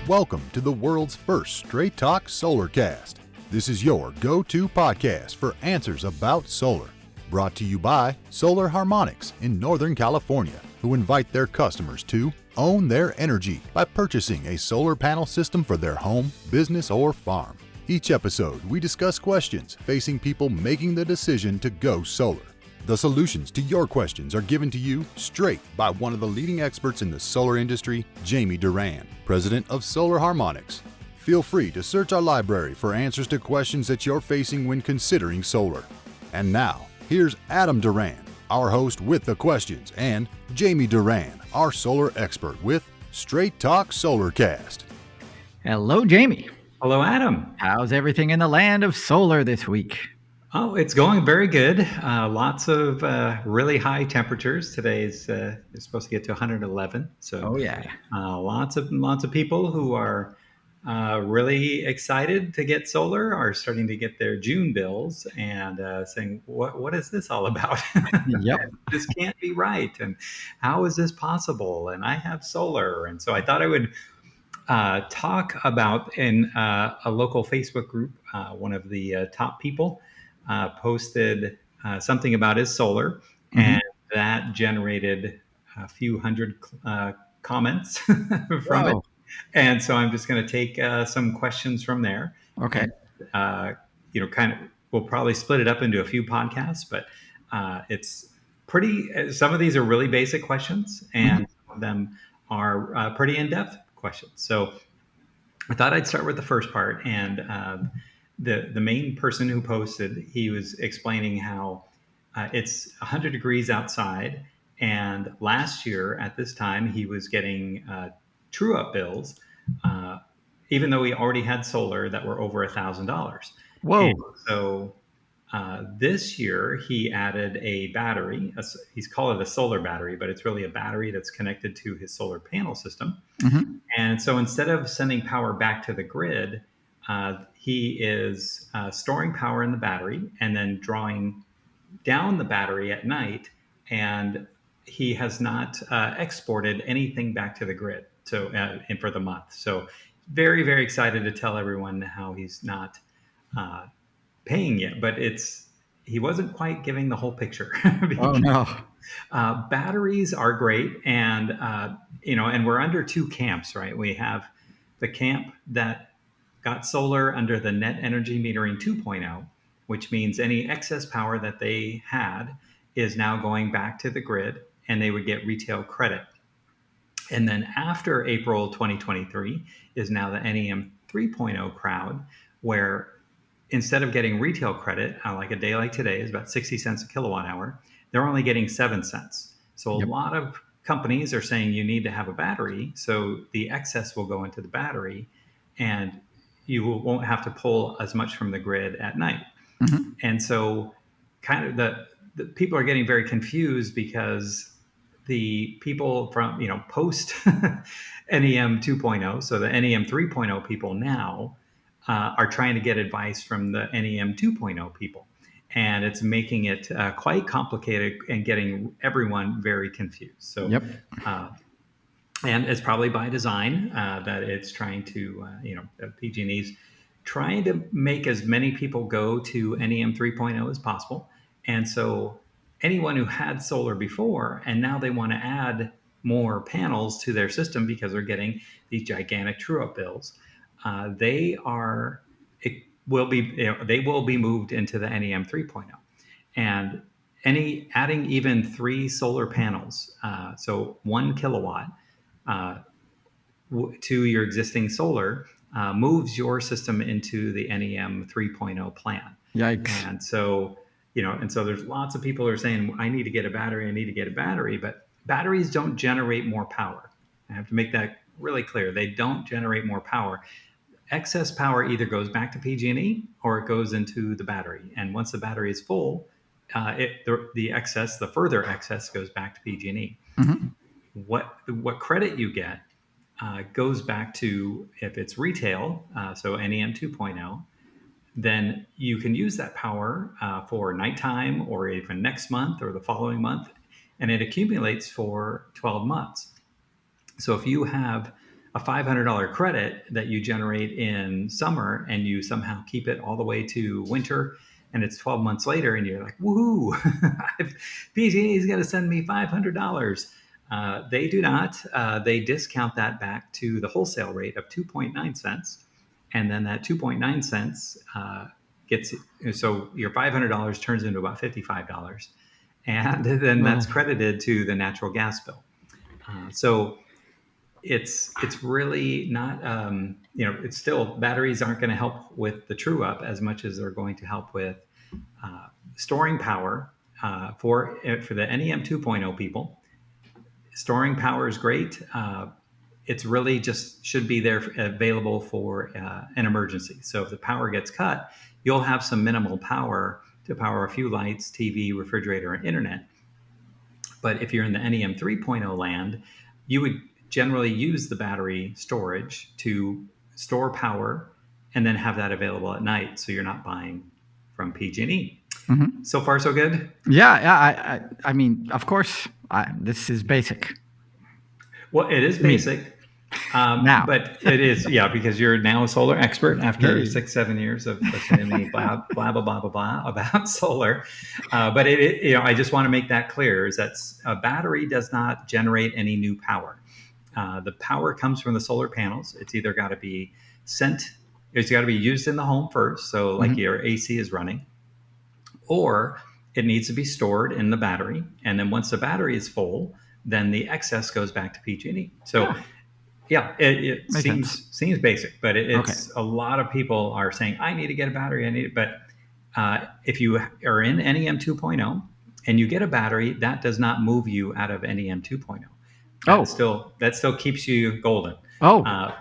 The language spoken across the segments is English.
Welcome to the world's first straight talk Solarcast. This is your go-to podcast for answers about solar. Brought to you by Solar Harmonics in Northern California, who invite their customers to own their energy by purchasing a solar panel system for their home, business, or farm. Each episode, we discuss questions facing people making the decision to go solar. The solutions to your questions are given to you straight by one of the leading experts in the solar industry, Jamie Duran, president of Solar Harmonics. Feel free to search our library for answers to questions that you're facing when considering solar. And now, here's Adam Duran, our host with the questions, and Jamie Duran, our solar expert with Straight Talk Solarcast. Hello, Jamie. Hello, Adam. How's everything in the land of solar this week? Oh, it's going very good. Lots of really high temperatures. Today's it's supposed to get to 111. So, lots of people who are really excited to get solar are starting to get their June bills and saying, "What is this all about? Yep, this can't be right. And how is this possible? And I have solar." And so I thought I would talk about in a local Facebook group. One of the top people posted something about his solar, and that generated a few hundred comments from it. And so I'm just going to take some questions from there. Okay. And, we'll probably split it up into a few podcasts, but it's pretty. Some of these are really basic questions, and some of them are pretty in-depth questions. So I thought I'd start with the first part, and the main person who posted, he was explaining how it's 100 degrees outside, and last year at this time he was getting true-up bills, even though he already had solar that were over $1,000. Whoa! And so this year he added a battery. He's called it a solar battery, but it's really a battery that's connected to his solar panel system. And so instead of sending power back to the grid, he is storing power in the battery and then drawing down the battery at night. And he has not exported anything back to the grid. So, and for the month. So, very, very excited to tell everyone how he's not paying yet. But he wasn't quite giving the whole picture. Oh no! Batteries are great, and and we're under two camps, right? We have the camp that got solar under the net energy metering 2.0, which means any excess power that they had is now going back to the grid, and they would get retail credit. And then after April 2023 is now the NEM 3.0 crowd, where instead of getting retail credit, like a day like today is about 60 cents a kilowatt hour, they're only getting 7 cents. So a lot of companies are saying you need to have a battery, so the excess will go into the battery, and you won't have to pull as much from the grid at night. And so kind of the people are getting very confused because the people from, post NEM 2.0, so the NEM 3.0 people now are trying to get advice from the NEM 2.0 people. And it's making it quite complicated and getting everyone very confused. So, and it's probably by design that it's trying to, PG&E's trying to make as many people go to NEM 3.0 as possible. And so anyone who had solar before and now they want to add more panels to their system because they're getting these gigantic true-up bills, they will be moved into the NEM 3.0. And adding even 3 solar panels, so 1 kilowatt to your existing solar moves your system into the NEM 3.0 plan. Yikes! And so there's lots of people who are saying, I need to get a battery, but batteries don't generate more power. I have to make that really clear. They don't generate more power. Excess power either goes back to PG&E or it goes into the battery. And once the battery is full, the further excess goes back to PG&E. What credit you get goes back to, if it's retail, so NEM 2.0, then you can use that power for nighttime or even next month or the following month, and it accumulates for 12 months. So if you have a $500 credit that you generate in summer and you somehow keep it all the way to winter and it's 12 months later and you're like, woohoo, PG&E is going to send me $500. They do not. They discount that back to the wholesale rate of 2.9 cents. And then that 2.9 cents gets, so your $500 turns into about $55. And then that's credited to the natural gas bill. So it's really not, it's still, batteries aren't going to help with the true up as much as they're going to help with storing power for the NEM 2.0 people. Storing power is great. It's really just should be there available for an emergency. So if the power gets cut, you'll have some minimal power to power a few lights, TV, refrigerator, and internet. But if you're in the NEM 3.0 land, you would generally use the battery storage to store power and then have that available at night, so you're not buying from PG&E. Mm-hmm. So far, so good? Yeah. I mean, of course, this is basic. Well, it is basic. Now. But it is, because you're now a solar expert after 6-7 years of listening to me blah, blah, blah, blah, blah, blah about solar. But I just want to make that clear is that a battery does not generate any new power. The power comes from the solar panels. It's either got to be it's got to be used in the home first. So like your AC is running, or it needs to be stored in the battery. And then once the battery is full, then the excess goes back to PG&E. So it seems basic, but it's a lot of people are saying, I need to get a battery. I need it. But if you are in NEM 2.0 and you get a battery, that does not move you out of NEM 2.0. That still keeps you golden. Okay.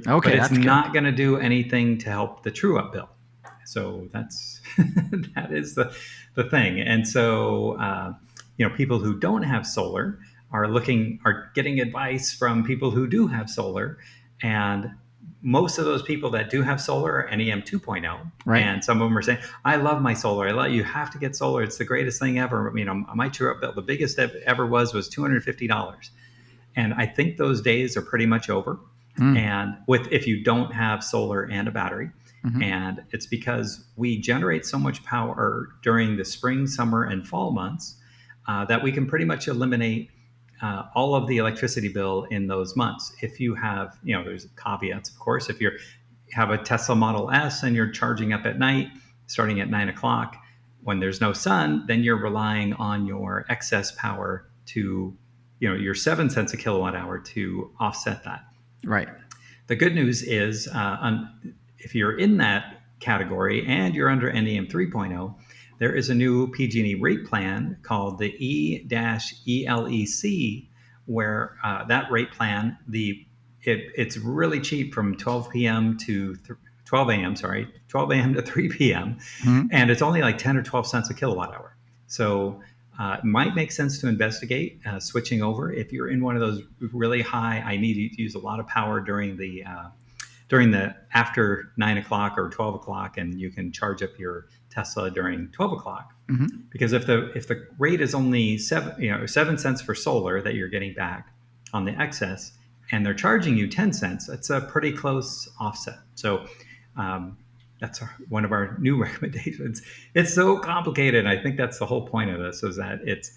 But it's not going to do anything to help the true up bill. So that is the thing. And so, people who don't have solar are getting advice from people who do have solar, and most of those people that do have solar are NEM 2.0, right? And some of them are saying, I love my solar. You have to get solar. It's the greatest thing ever. My true up bill, the biggest ever was $250. And I think those days are pretty much over. And if you don't have solar and a battery, and it's because we generate so much power during the spring, summer, and fall months that we can pretty much eliminate all of the electricity bill in those months. If you have, there's caveats, of course. If you have a Tesla Model S and you're charging up at night, starting at 9 o'clock, when there's no sun, then you're relying on your excess power to, your 7 cents a kilowatt hour to offset that. Right. The good news is if you're in that category and you're under NEM 3.0, there is a new PG&E rate plan called the E-ELEC, where that rate plan, it's really cheap from 12 a.m. to 3 p.m. And it's only like 10 or 12 cents a kilowatt hour. So it might make sense to investigate switching over if you're in one of those really high, I need to use a lot of power during the after 9 o'clock or 12 o'clock, and you can charge up your Tesla during 12 o'clock. Because if the rate is only 7 cents for solar that you're getting back on the excess, and they're charging you 10 cents, that's a pretty close offset. So that's one of our new recommendations. It's so complicated. I think that's the whole point of this, is that it's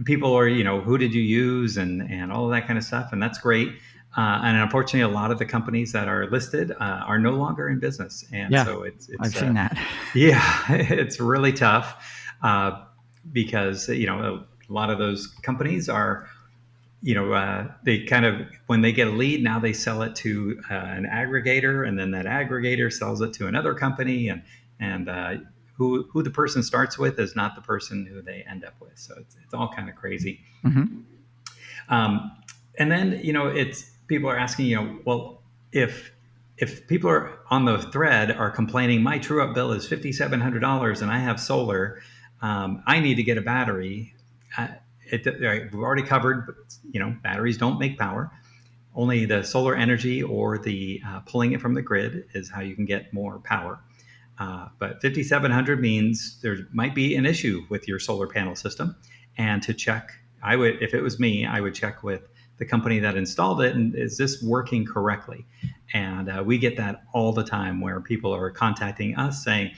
people are, who did you use and all of that kind of stuff. And that's great. And unfortunately, a lot of the companies that are listed are no longer in business. And so it's I've seen that. Yeah, it's really tough because, a lot of those companies are, they kind of, when they get a lead, now they sell it to an aggregator, and then that aggregator sells it to another company, and who the person starts with is not the person who they end up with. So it's all kind of crazy. And then, people are asking, well, if people are on the thread are complaining, my true up bill is $5,700 and I have solar, I need to get a battery. We've already covered, batteries don't make power. Only the solar energy or the pulling it from the grid is how you can get more power. But $5,700 means there might be an issue with your solar panel system. And to check, if it was me, I would check with the company that installed it, and is this working correctly? And we get that all the time where people are contacting us saying,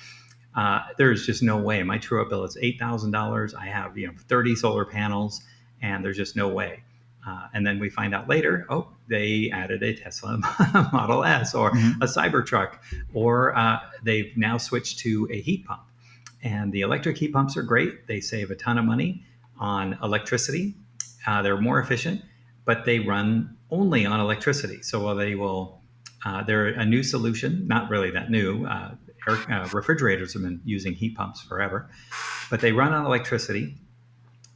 there's just no way. My true-up bill is $8,000. I have 30 solar panels, and there's just no way. And then we find out later, they added a Tesla Model S or a Cybertruck, or they've now switched to a heat pump. And the electric heat pumps are great. They save a ton of money on electricity. They're more efficient, but they run only on electricity. So they're a new solution, not really that new. Refrigerators have been using heat pumps forever, but they run on electricity.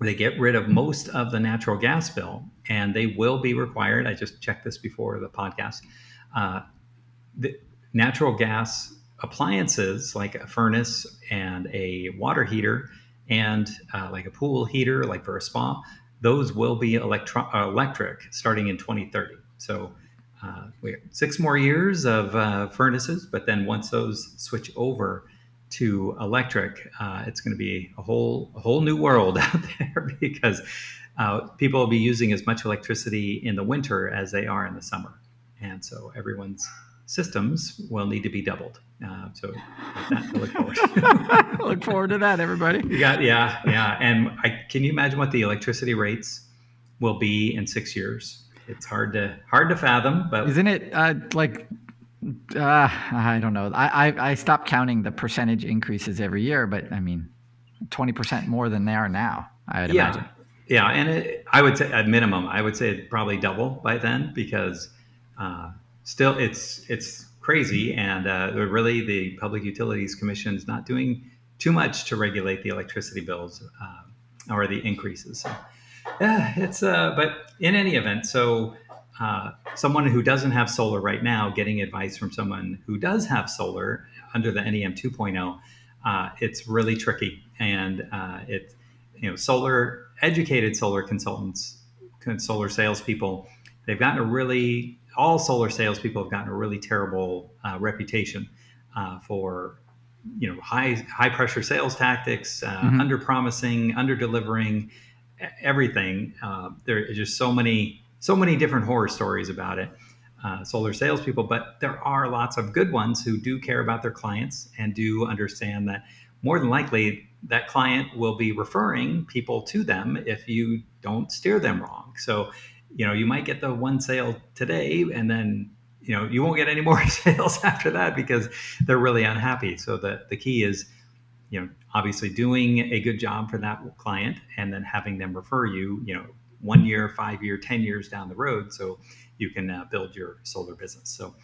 They get rid of most of the natural gas bill, and they will be required. I just checked this before the podcast. The natural gas appliances like a furnace and a water heater and like a pool heater, like for a spa, those will be electric starting in 2030. So we have 6 more years of furnaces, but then once those switch over to electric, it's going to be a whole new world out there, because people will be using as much electricity in the winter as they are in the summer, and so everyone's systems will need to be doubled. So with that, I look forward to. Look forward to that, everybody. Yeah. And can you imagine what the electricity rates will be in 6 years? It's hard to fathom, but isn't it I don't know. I stopped counting the percentage increases every year, but I mean, 20% more than they are now, I would imagine. Yeah, and I would say at minimum, I would say it'd probably double by then, because still it's crazy, and really the Public Utilities Commission is not doing too much to regulate the electricity bills or the increases. So, yeah, it's but in any event, so someone who doesn't have solar right now getting advice from someone who does have solar under the NEM 2.0, it's really tricky, and educated solar consultants, solar salespeople, all solar salespeople have gotten a really terrible reputation for high pressure sales tactics, under promising, under delivering, everything. There are just so many different horror stories about it. Solar salespeople, but there are lots of good ones who do care about their clients and do understand that more than likely that client will be referring people to them if you don't steer them wrong. So, you might get the one sale today, and then, you won't get any more sales after that because they're really unhappy. So the key is, obviously doing a good job for that client, and then having them refer you, 1 year, 5 year, 10 years down the road, so you can build your solar business. So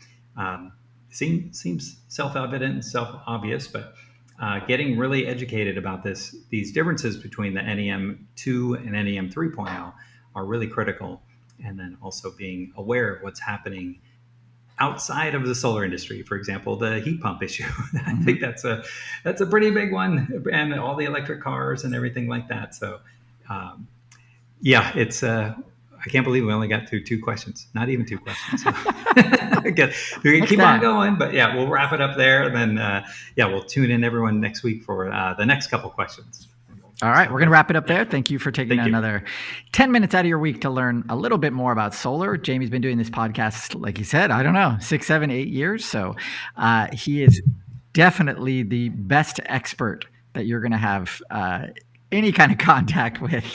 seems self-evident and self-obvious, but getting really educated about these differences between the NEM 2 and NEM 3.0 are really critical. And then also being aware of what's happening outside of the solar industry. For example, the heat pump issue. I think that's a pretty big one, and all the electric cars and everything like that. So it's I can't believe we only got through 2 questions, not even 2 questions. So we can keep on going, but we'll wrap it up there. And then we'll tune in everyone next week for the next couple questions. All right, we're going to wrap it up there. Thank you for taking another 10 minutes out of your week to learn a little bit more about solar. Jamie's been doing this podcast, like he said, I don't know, 6, 7, 8 years. So he is definitely the best expert that you're going to have any kind of contact with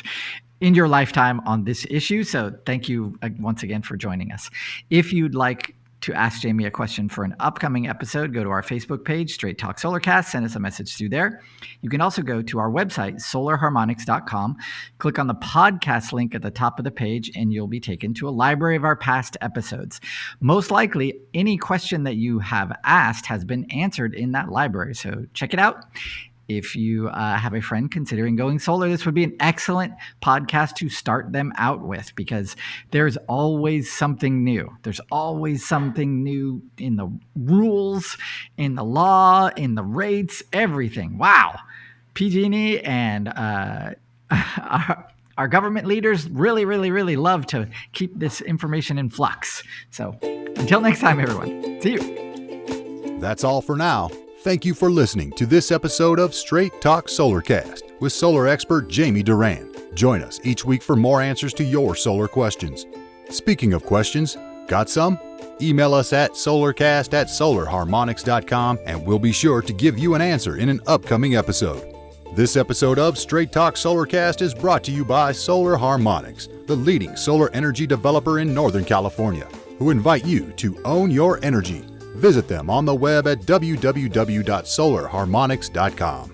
in your lifetime on this issue. So thank you once again for joining us. If you'd like to ask Jamie a question for an upcoming episode, go to our Facebook page, Straight Talk Solarcast, send us a message through there. You can also go to our website, solarharmonics.com, click on the podcast link at the top of the page, and you'll be taken to a library of our past episodes. Most likely, any question that you have asked has been answered in that library, so check it out. If you have a friend considering going solar, this would be an excellent podcast to start them out with, because there's always something new. There's always something new in the rules, in the law, in the rates, everything. Wow. PG&E and our government leaders really, really, really love to keep this information in flux. So until next time, everyone. See you. That's all for now. Thank you for listening to this episode of Straight Talk Solarcast with solar expert Jamie Duran. Join us each week for more answers to your solar questions. Speaking of questions, got some? Email us at solarcast@solarharmonics.com and we'll be sure to give you an answer in an upcoming episode. This episode of Straight Talk Solarcast is brought to you by Solar Harmonics, the leading solar energy developer in Northern California, who invite you to own your energy. Visit them on the web at www.solarharmonics.com.